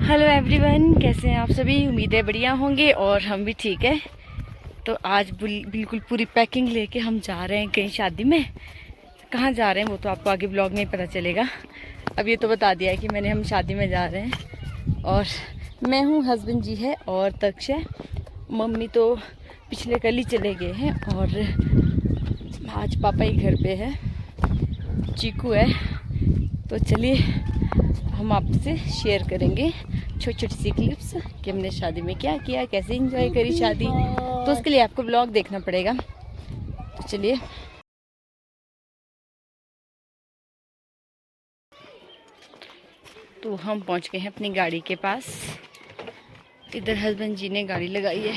Hello everyone, कैसे हैं आप सभी। उम्मीद है बढ़िया होंगे और हम भी ठीक है। तो आज बिल्कुल पूरी पैकिंग लेके हम जा रहे हैं कहीं शादी में। कहाँ जा रहे हैं वो तो आपको आगे ब्लॉग में ही पता चलेगा। अब ये तो बता दिया है कि हम शादी में जा रहे हैं। और मैं हूँ, हस्बैंड जी है और तक्ष है। मम्मी तो पिछले कल ही चले गए हैं और आज पापा ही घर पे है, चीकू है। तो चलिए हम आपसे शेयर करेंगे छोटी छोटी सी क्लिप्स कि हमने शादी में क्या किया, कैसे एंजॉय करी शादी। तो उसके लिए आपको ब्लॉग देखना पड़ेगा। तो चलिए। तो हम पहुंच गए हैं अपनी गाड़ी के पास। इधर हस्बैंड जी ने गाड़ी लगाई है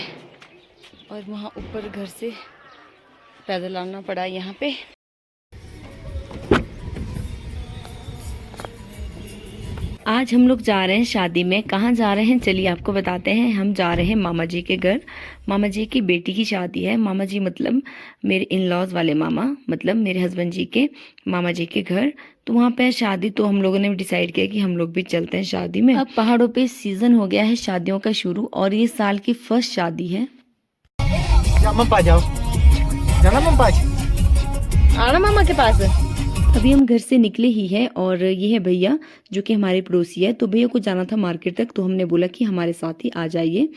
और वहाँ ऊपर घर से पैदल आना पड़ा यहाँ पे। आज हम लोग जा रहे हैं शादी में। कहाँ जा रहे हैं चलिए आपको बताते हैं। हम जा रहे हैं मामा जी के घर। मामा जी की बेटी की शादी है। मामा जी मतलब मेरे इन लॉज वाले मामा, मतलब मेरे हस्बैंड जी के मामा जी के घर। तो वहाँ पे है शादी। तो हम लोगों ने डिसाइड किया कि हम लोग भी चलते हैं शादी में। अब पहाड़ों पे सीजन हो गया है शादियों का शुरू और ये साल की फर्स्ट शादी है। जाओ जाना मम्पा आना मामा के पास। अभी हम घर से निकले ही हैं और ये है भैया जो कि हमारे पड़ोसी है। तो भैया को जाना था मार्केट तक, तो हमने बोला कि हमारे साथ ही आ जाइए।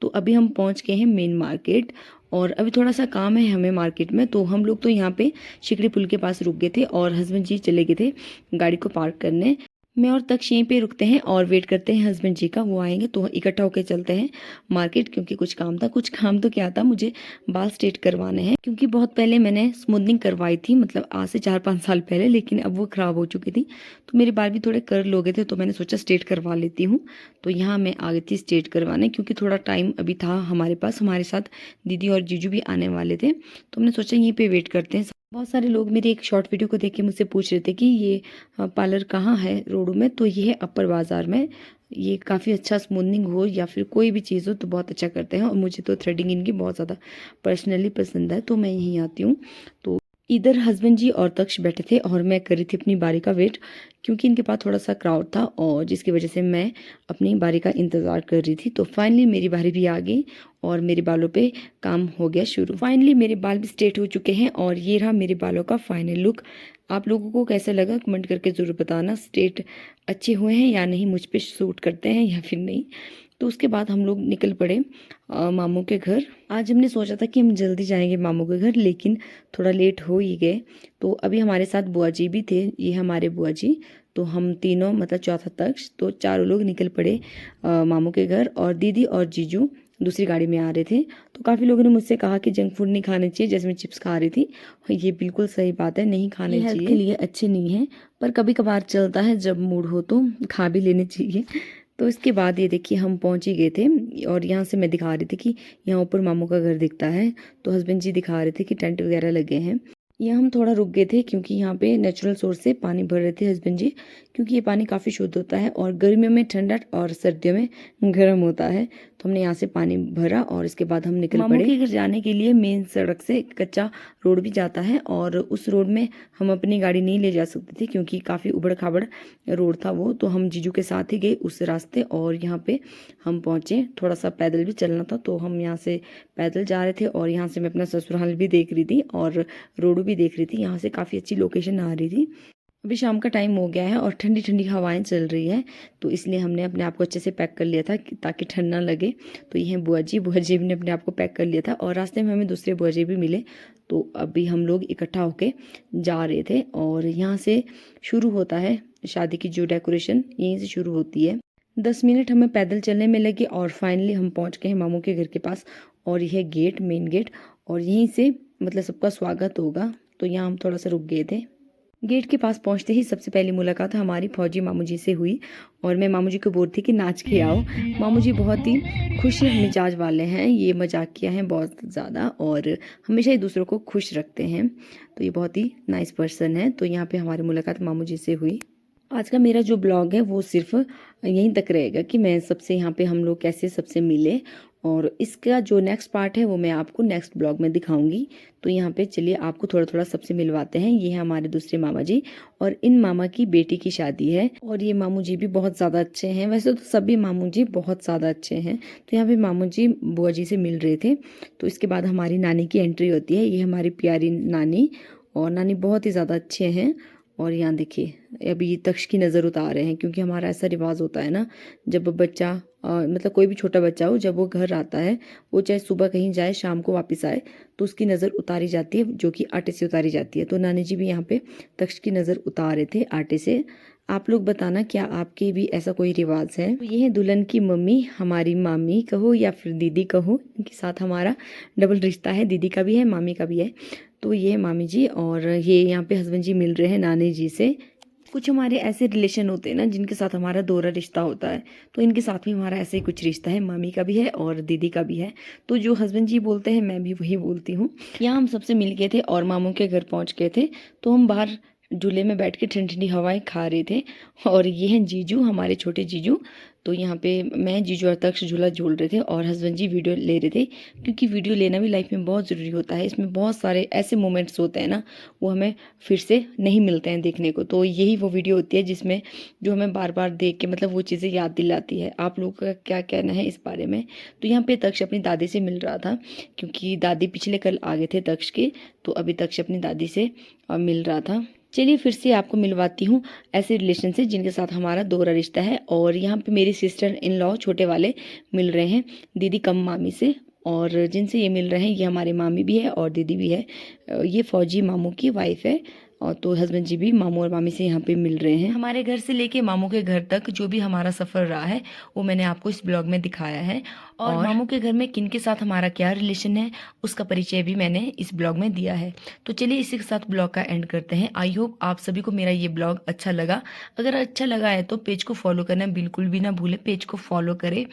तो अभी हम पहुंच गए हैं मेन मार्केट और अभी थोड़ा सा काम है हमें मार्केट में। तो हम लोग तो यहाँ पे शिकड़ी पुल के पास रुक गए थे और हस्बैंड जी चले गए थे गाड़ी को पार्क करने। मैं और तक्ष यहीं पे रुकते हैं और वेट करते हैं हस्बैंड जी का, वो आएंगे तो इकट्ठा होकर चलते हैं मार्केट। क्योंकि कुछ काम था, कुछ काम तो क्या था, मुझे बाल स्ट्रेट करवाने हैं। क्योंकि बहुत पहले मैंने स्मूथनिंग करवाई थी, मतलब आज से 4-5 साल पहले, लेकिन अब वो खराब हो चुकी थी। तो मेरे बाल भी थोड़े कर्ल हो गए थे, तो मैंने सोचा स्ट्रेट करवा लेती हूँ। तो यहाँ मैं आ गई थी स्ट्रेट करवाने, क्योंकि थोड़ा टाइम अभी था हमारे पास। हमारे साथ दीदी और जीजू भी आने वाले थे, तो हमने सोचा यहीं पे वेट करते हैं। बहुत सारे लोग मेरी एक शॉर्ट वीडियो को देख के मुझसे पूछ रहे थे कि ये पार्लर कहाँ है रोड में। तो ये है अपर बाज़ार में। ये काफ़ी अच्छा स्मूथनिंग हो या फिर कोई भी चीज़ हो तो बहुत अच्छा करते हैं और मुझे तो थ्रेडिंग इनकी बहुत ज़्यादा पर्सनली पसंद है, तो मैं यहीं आती हूँ। तो इधर हस्बैंड जी और तक्ष बैठे थे और मैं कर रही थी अपनी बारी का वेट, क्योंकि इनके पास थोड़ा सा क्राउड था और जिसकी वजह से मैं अपनी बारी का इंतज़ार कर रही थी। तो फाइनली मेरी बारी भी आ गई और मेरे बालों पे काम हो गया शुरू। फाइनली मेरे बाल भी स्ट्रेट हो चुके हैं और ये रहा मेरे बालों का फाइनल लुक। आप लोगों को कैसा लगा कमेंट करके ज़रूर बताना। स्ट्रेट अच्छे हुए हैं या नहीं, मुझ पे सूट करते हैं या फिर नहीं। तो उसके बाद हम लोग निकल पड़े मामू के घर। आज हमने सोचा था कि हम जल्दी जाएंगे मामू के घर, लेकिन थोड़ा लेट हो ही गए। तो अभी हमारे साथ बुआ जी भी थे, ये हमारे बुआ जी। तो हम तीनों, मतलब चौथा तक, तो चारों लोग निकल पड़े मामू के घर। और दीदी और जीजू दूसरी गाड़ी में आ रहे थे। तो काफ़ी लोगों ने मुझसे कहा कि जंक फूड नहीं खाने चाहिए, जैसे मैं चिप्स खा रही थी। ये बिल्कुल सही बात है, नहीं खाने चाहिए, हेल्थ के लिए अच्छे नहीं है। पर कभी कभार चलता है, जब मूड हो तो खा भी लेने चाहिए। तो इसके बाद ये देखिए हम पहुंच ही गए थे और यहाँ से मैं दिखा रही थी कि यहाँ ऊपर मामू का घर दिखता है। तो हस्बैंड जी दिखा रहे थे कि टेंट वगैरह लगे हैं। यहाँ हम थोड़ा रुक गए थे क्योंकि यहाँ पे नेचुरल सोर्स से पानी भर रहे थे हस्बैंड जी, क्योंकि ये पानी काफ़ी शुद्ध होता है और गर्मियों में ठंडा और सर्दियों में गर्म होता है। तो हमने यहाँ से पानी भरा और इसके बाद हम निकल पड़े। मामू के घर जाने के लिए मेन सड़क से कच्चा रोड भी जाता है और उस रोड में हम अपनी गाड़ी नहीं ले जा सकते थे, क्योंकि काफ़ी उबड़ खाबड़ रोड था वो। तो हम जीजू के साथ ही गए उस रास्ते और यहाँ पे हम पहुँचे। थोड़ा सा पैदल भी चलना था, तो हम यहाँ से पैदल जा रहे थे और यहाँ से मैं अपना ससुराल भी देख रही थी और रोड भी देख रही थी। यहाँ से काफ़ी अच्छी लोकेशन आ रही थी। अभी शाम का टाइम हो गया है और ठंडी ठंडी हवाएं चल रही है, तो इसलिए हमने अपने आप को अच्छे से पैक कर लिया था ताकि ठंड ना लगे। तो ये हैं बुआ जी ने अपने आप को पैक कर लिया था और रास्ते में हमें दूसरे बुआ जी भी मिले। तो अभी हम लोग इकट्ठा होके जा रहे थे और यहाँ से शुरू होता है शादी की जो डेकोरेशन, यहीं से शुरू होती है। 10 मिनट हमें पैदल चलने में लगे और फाइनली हम पहुँच गए हैं मामू के घर के पास। और यह गेट, मेन गेट, और यहीं से मतलब सबका स्वागत होगा। तो यहाँ हम थोड़ा सा रुक गए थे। गेट के पास पहुंचते ही सबसे पहली मुलाकात हमारी फौजी मामू जी से हुई और मैं मामू जी को बोल थी कि नाच के आओ। मामू जी बहुत ही खुश मिजाज वाले हैं, ये मजाक किया है बहुत ज़्यादा और हमेशा ही दूसरों को खुश रखते हैं। तो ये बहुत ही नाइस पर्सन है। तो यहाँ पे हमारी मुलाकात मामू जी से हुई। आज का मेरा जो ब्लॉग है वो सिर्फ यहीं तक रहेगा कि मैं सबसे यहाँ पे हम लोग कैसे सबसे मिले, और इसका जो नेक्स्ट पार्ट है वो मैं आपको नेक्स्ट ब्लॉग में दिखाऊंगी। तो यहाँ पे चलिए आपको थोड़ा थोड़ा सबसे मिलवाते हैं। ये है हमारे दूसरे मामा जी, और इन मामा की बेटी की शादी है, और ये मामू जी भी बहुत ज़्यादा अच्छे हैं। वैसे तो सभी मामू जी बहुत ज़्यादा अच्छे हैं। तो यहाँ पे मामू जी बुआ जी से मिल रहे थे। तो इसके बाद हमारी नानी की एंट्री होती है। ये हमारी प्यारी नानी, और नानी बहुत ही ज़्यादा अच्छे हैं। और यहाँ देखिए अभी तक्ष की नज़र उतार रहे हैं, क्योंकि हमारा ऐसा रिवाज होता है ना, जब बच्चा मतलब कोई भी छोटा बच्चा हो, जब वो घर आता है, वो चाहे सुबह कहीं जाए शाम को वापस आए, तो उसकी नज़र उतारी जाती है, जो कि आटे से उतारी जाती है। तो नानी जी भी यहाँ पे तक्ष की नज़र उतार रहे थे आटे से। आप लोग बताना क्या आपके भी ऐसा कोई रिवाज है। तो ये है दुल्हन की मम्मी, हमारी मामी कहो या फिर दीदी कहो, इनके साथ हमारा डबल रिश्ता है, दीदी का भी है मामी का भी है। तो ये है मामी जी, और ये यहाँ पे हस्बैंड जी मिल रहे हैं नानी जी से। कुछ हमारे ऐसे रिलेशन होते हैं ना जिनके साथ हमारा दोहरा रिश्ता होता है, तो इनके साथ भी हमारा ऐसे ही कुछ रिश्ता है, मामी का भी है और दीदी का भी है। तो जो हस्बैंड जी बोलते हैं मैं भी वही बोलती हूँ। यहाँ हम सबसे मिल गए थे और मामू के घर पहुँच गए थे। तो हम बाहर झूले में बैठ के ठंडी ठंडी हवाएं खा रहे थे। और ये हैं जीजू, हमारे छोटे जीजू। तो यहाँ पे मैं जीजू और तक्ष झूला झूल रहे थे, और हस्बैंड जी वीडियो ले रहे थे, क्योंकि वीडियो लेना भी लाइफ में बहुत ज़रूरी होता है। इसमें बहुत सारे ऐसे मोमेंट्स होते हैं ना, वो हमें फिर से नहीं मिलते हैं देखने को। तो यही वो वीडियो होती है जिसमें जो हमें बार बार देख के मतलब वो चीज़ें याद दिलाती है। आप लोगों का क्या कहना है इस बारे में। तो यहाँ पे तक्ष अपनी दादी से मिल रहा था, क्योंकि दादी पिछले कल आ गए थे तक्ष के, तो अभी तक्ष अपनी दादी से मिल रहा था। चलिए फिर से आपको मिलवाती हूँ ऐसे रिलेशन से जिनके साथ हमारा दोहरा रिश्ता है। और यहाँ पे मेरी सिस्टर इन लॉ छोटे वाले मिल रहे हैं दीदी कम मामी से, और जिनसे ये मिल रहे हैं ये हमारे मामी भी है और दीदी भी है। ये फौजी मामू की वाइफ है। और तो हस्बैंड जी भी मामू और मामी से यहाँ पे मिल रहे हैं। हमारे घर से लेके मामू के घर तक जो भी हमारा सफ़र रहा है वो मैंने आपको इस ब्लॉग में दिखाया है। और मामू के घर में किन के साथ हमारा क्या रिलेशन है उसका परिचय भी मैंने इस ब्लॉग में दिया है। तो चलिए इसी के साथ ब्लॉग का एंड करते हैं। आई होप आप सभी को मेरा ये ब्लॉग अच्छा लगा। अगर अच्छा लगा है तो पेज को फॉलो करना बिल्कुल भी ना भूलें। पेज को फॉलो करें,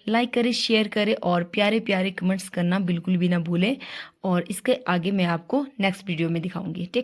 लाइक करें, शेयर करें, और प्यारे प्यारे कमेंट्स करना बिल्कुल भी ना भूलें। और इसके आगे मैं आपको नेक्स्ट वीडियो में दिखाऊंगी। टेक